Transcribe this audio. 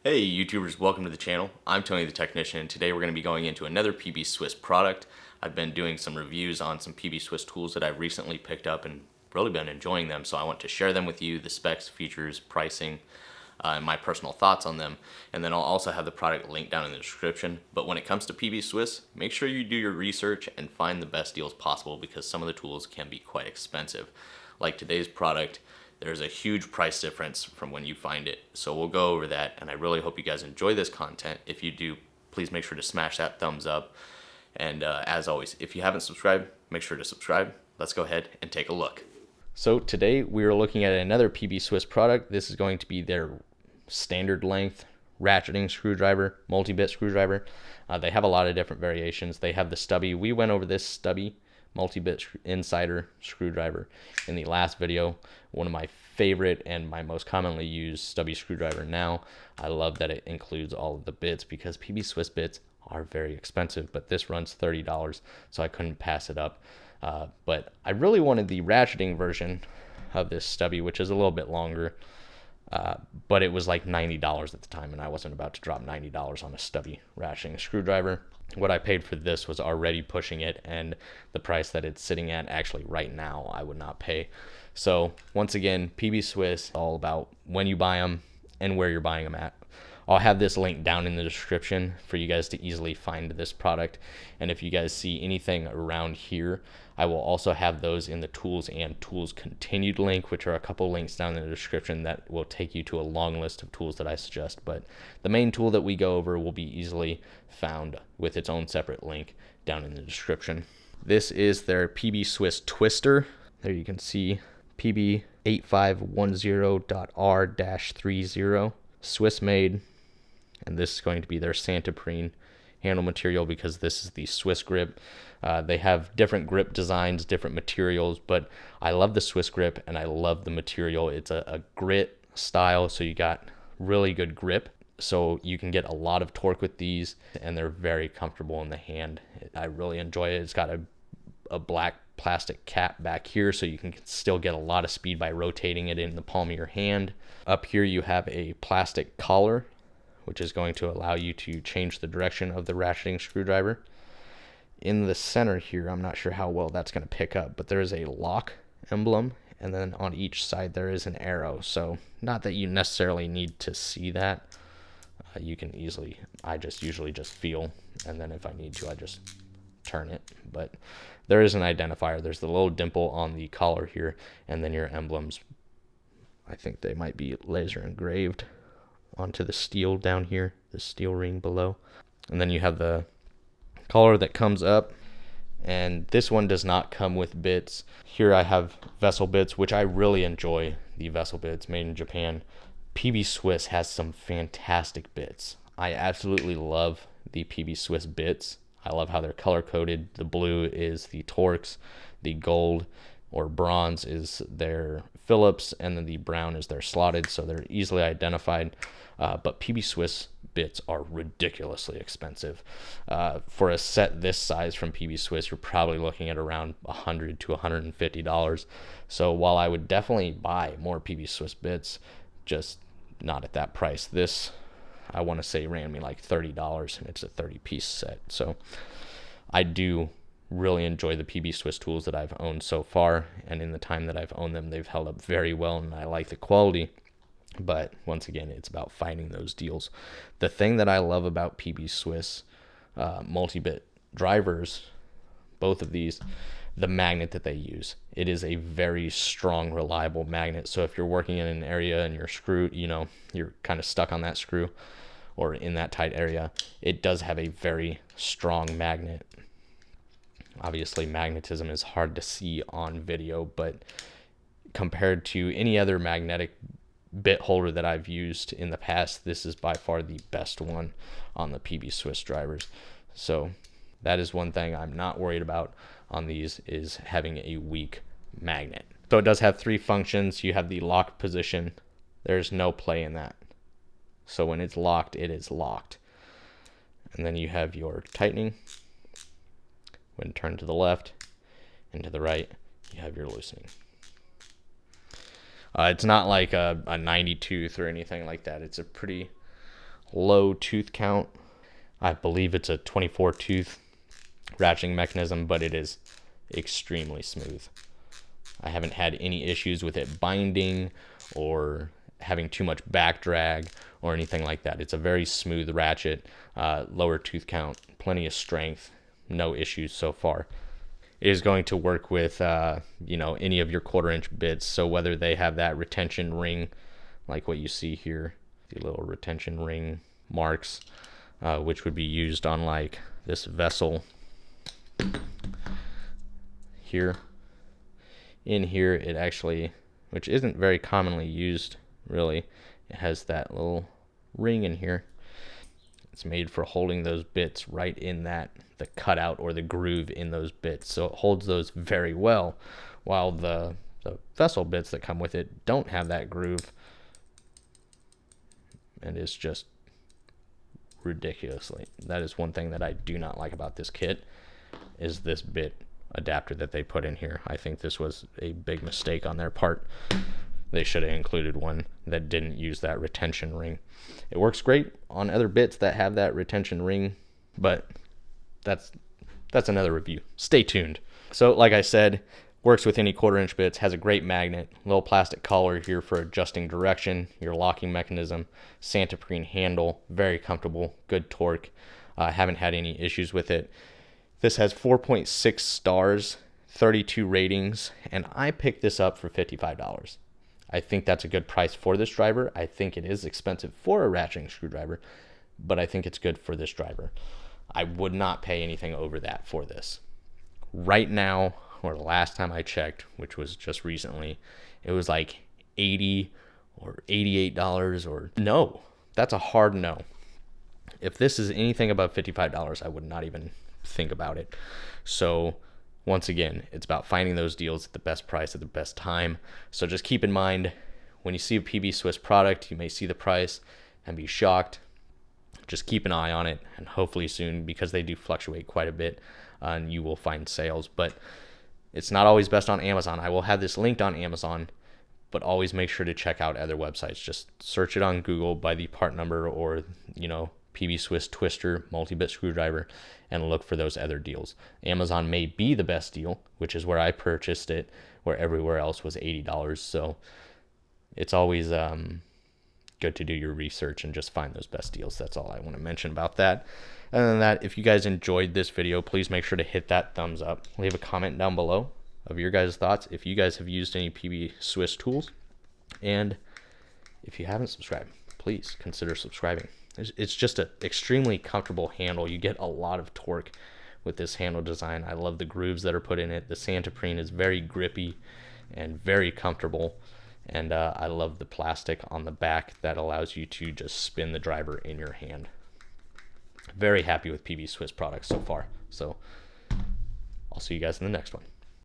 Hey YouTubers, welcome to the channel. I'm Tony the Technician, and today we're going to be going into another PB Swiss product. I've been doing some reviews on some PB Swiss tools that I've recently picked up and really been enjoying them, so I want to share them with you, the specs, features, pricing, and my personal thoughts on them. And then I'll also have the product linked down in the description. But when it comes to PB Swiss, make sure you do your research and find the best deals possible because some of the tools can be quite expensive. Like today's product, there's a huge price difference from when you find it. So we'll go over that, and I really hope you guys enjoy this content. If you do, please make sure to smash that thumbs up. And as always, if you haven't subscribed, make sure to subscribe. Let's go ahead and take a look. So today we are looking at another PB Swiss product. This is going to be their standard length ratcheting screwdriver, multi-bit screwdriver. They have a lot of different variations. They have the stubby. We went over this stubby multi-bit insider screwdriver in the last video. One of my favorite and my most commonly used stubby screwdriver now. I love that it includes all of the bits because PB Swiss bits are very expensive, but this runs $30, so I couldn't pass it up. But I really wanted the ratcheting version of this stubby, which is a little bit longer, but it was like $90 at the time, and I wasn't about to drop $90 on a stubby ratcheting screwdriver. What I paid for this was already pushing it, and the price that it's sitting at actually right now I would not pay. So once again, PB Swiss, all about when you buy them and where you're buying them at. I'll have this link down in the description for you guys to easily find this product. And if you guys see anything around here, I will also have those in the tools and tools continued link, which are a couple links down in the description that will take you to a long list of tools that I suggest. But the main tool that we go over will be easily found with its own separate link down in the description. This is their PB Swiss Twister. There you can see PB8510.R-30, Swiss made. And this is going to be their Santoprene handle material because this is the Swiss grip. They have different grip designs, different materials, but I love the Swiss grip and I love the material. It's a grit style, so you got really good grip. So you can get a lot of torque with these, and they're very comfortable in the hand. I really enjoy it. It's got a black plastic cap back here, so you can still get a lot of speed by rotating it in the palm of your hand. Up here you have a plastic collar, which is going to allow you to change the direction of the ratcheting screwdriver. In the center here, I'm not sure how well that's going to pick up, but there is a lock emblem, and then on each side there is an arrow. So not that you necessarily need to see that. You can easily, I just usually just feel, and then if I need to, I just turn it. But there is an identifier. There's the little dimple on the collar here, and then your emblems. I think they might be laser engraved onto the steel down here, the steel ring below. And then you have the collar that comes up, and this one does not come with bits. Here I have vessel bits, which I really enjoy. The vessel bits made in Japan. PB Swiss has some fantastic bits. I absolutely love the PB Swiss bits. I love how they're color coded. The blue is the Torx, the gold or bronze is their Phillips, and then the brown is their slotted, so they're easily identified. But PB Swiss bits are ridiculously expensive. For a set this size from PB Swiss, you're probably looking at around $100 to $150. So while I would definitely buy more PB Swiss bits, just not at that price. This, I want to say, ran me like $30, and it's a 30-piece set. So I do really enjoy the PB Swiss tools that I've owned so far, and in the time that I've owned them, they've held up very well, and I like the quality. But once again, it's about finding those deals. The thing that I love about PB Swiss multi-bit drivers, both of these, the magnet that they use. It is a very strong, reliable magnet. So if you're working in an area and you're kind of stuck on that screw or in that tight area, it does have a very strong magnet. Obviously, magnetism is hard to see on video, but compared to any other magnetic bit holder that I've used in the past, this is by far the best one on the PB Swiss drivers. So that is one thing I'm not worried about on these, is having a weak magnet. So it does have three functions. You have the lock position. There's no play in that. So when it's locked, it is locked. And then you have your tightening. When turned to the left and to the right, you have your loosening. It's not like a 90 tooth or anything like that. It's a pretty low tooth count. I believe it's a 24 tooth ratcheting mechanism, but it is extremely smooth. I haven't had any issues with it binding or having too much back drag or anything like that. It's a very smooth ratchet, lower tooth count, plenty of strength, no issues so far. It is going to work with any of your 1/4-inch bits, so whether they have that retention ring like what you see here, the little retention ring marks, which would be used on like this vessel here. In here, it actually, which isn't very commonly used really, it has that little ring in here. It's made for holding those bits right in the cutout or the groove in those bits, so it holds those very well, while the vessel bits that come with it don't have that groove, and it's just ridiculously. That is one thing that I do not like about this kit, is this bit adapter that they put in here. I think this was a big mistake on their part. They should have included one that didn't use that retention ring. It works great on other bits that have that retention ring, but that's another review. Stay tuned. So like I said, works with any 1/4-inch bits, has a great magnet, little plastic collar here for adjusting direction, your locking mechanism, Santoprene handle, very comfortable, good torque. Haven't had any issues with it. This has 4.6 stars, 32 ratings, and I picked this up for $55. I think that's a good price for this driver. I think it is expensive for a ratcheting screwdriver, but I think it's good for this driver. I would not pay anything over that for this. Right now, or the last time I checked, which was just recently, it was like $80 or $88 or no. That's a hard no. If this is anything above $55, I would not even think about it. So once again, it's about finding those deals at the best price at the best time. So just keep in mind, when you see a PB Swiss product, you may see the price and be shocked. Just keep an eye on it, and hopefully soon, because they do fluctuate quite a bit, and you will find sales. But it's not always best on Amazon. I will have this linked on Amazon, but always make sure to check out other websites. Just search it on Google by the part number, or PB Swiss twister multi-bit screwdriver, and look for those other deals. Amazon may be the best deal, which is where I purchased it, where everywhere else was $80. So it's always good to do your research and just find those best deals. That's all I want to mention about that. Other than that, if you guys enjoyed this video, please make sure to hit that thumbs up. Leave a comment down below of your guys' thoughts if you guys have used any PB Swiss tools. And if you haven't subscribed, please consider subscribing. It's just an extremely comfortable handle. You get a lot of torque with this handle design. I love the grooves that are put in it. The Santoprene is very grippy and very comfortable. And I love the plastic on the back that allows you to just spin the driver in your hand. Very happy with PB Swiss products so far. So I'll see you guys in the next one.